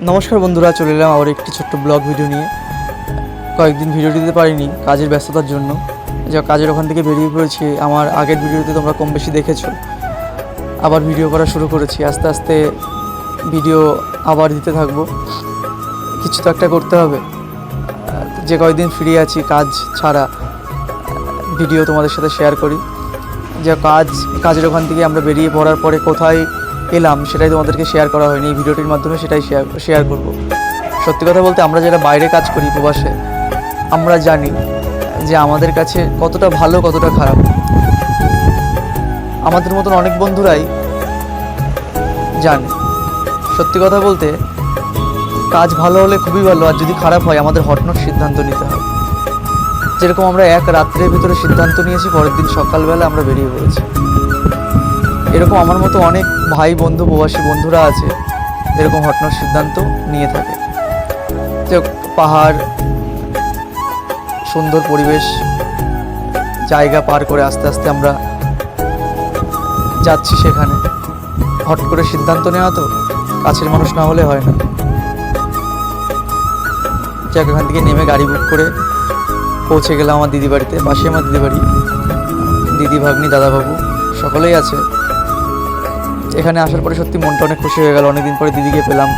নমস্কার বন্ধুরা, চলে এলাম আবার একটি ছোট্ট ব্লগ ভিডিও নিয়ে। কয়েকদিন ভিডিও দিতে পারিনি কাজের ব্যস্ততার জন্য। যা কাজের ওখান থেকে বেরিয়ে পড়েছি। আমার আগের ভিডিওতে তোমরা কম বেশি দেখেছো। আবার ভিডিও করা শুরু করেছি। আস্তে আস্তে ভিডিও আবার দিতে থাকবো। কিছু তো একটা করতে হবে। যে কয়েকদিন ফ্রি আছি কাজ ছাড়া, ভিডিও তোমাদের সাথে শেয়ার করি। যে কাজের ওখান থেকে আমরা বেরিয়ে পড়ার পরে কোথায় এলাম সেটাই তোমাদেরকে শেয়ার করা হয়নি। এই ভিডিওটির মাধ্যমে সেটাই শেয়ার করব। সত্যি কথা বলতে, আমরা যারা বাইরে কাজ করি প্রবাসে, আমরা জানি যে আমাদের কাছে কতটা ভালো কতটা খারাপ। আমাদের মতন অনেক বন্ধুরাই জানে। সত্যি কথা বলতে, কাজ ভালো হলে খুবই ভালো, আর যদি খারাপ হয় আমাদের হঠাৎ সিদ্ধান্ত নিতে হয়। যেরকম আমরা এক রাত্রের ভিতরে সিদ্ধান্ত নিয়েছি, পরের দিন সকালবেলা আমরা বেরিয়ে পড়েছি। এরকম আমার মতো অনেক ভাই বন্ধু প্রবাসী বন্ধুরা আছে, এরকম হঠাৎ সিদ্ধান্ত নিয়ে থাকে। যে পাহাড়, সুন্দর পরিবেশ, জায়গা পার করে আস্তে আস্তে আমরা যাচ্ছি সেখানে। হট করে সিদ্ধান্ত নেওয়া তো কাছের মানুষ না হলে হয় না। যাক, এখান থেকে নেমে গাড়ি বুক করে পৌঁছে গেলাম আমার দিদি বাড়িতে। পাশে আমার দিদি বাড়ি। দিদি, ভাগ্নি, দাদাবাবু সকলেই আছে। এখানে আসার পরে সত্যি মনটা অনেক খুশি হয়ে গেল। অনেকদিন পরে দিদিকে পেলাম।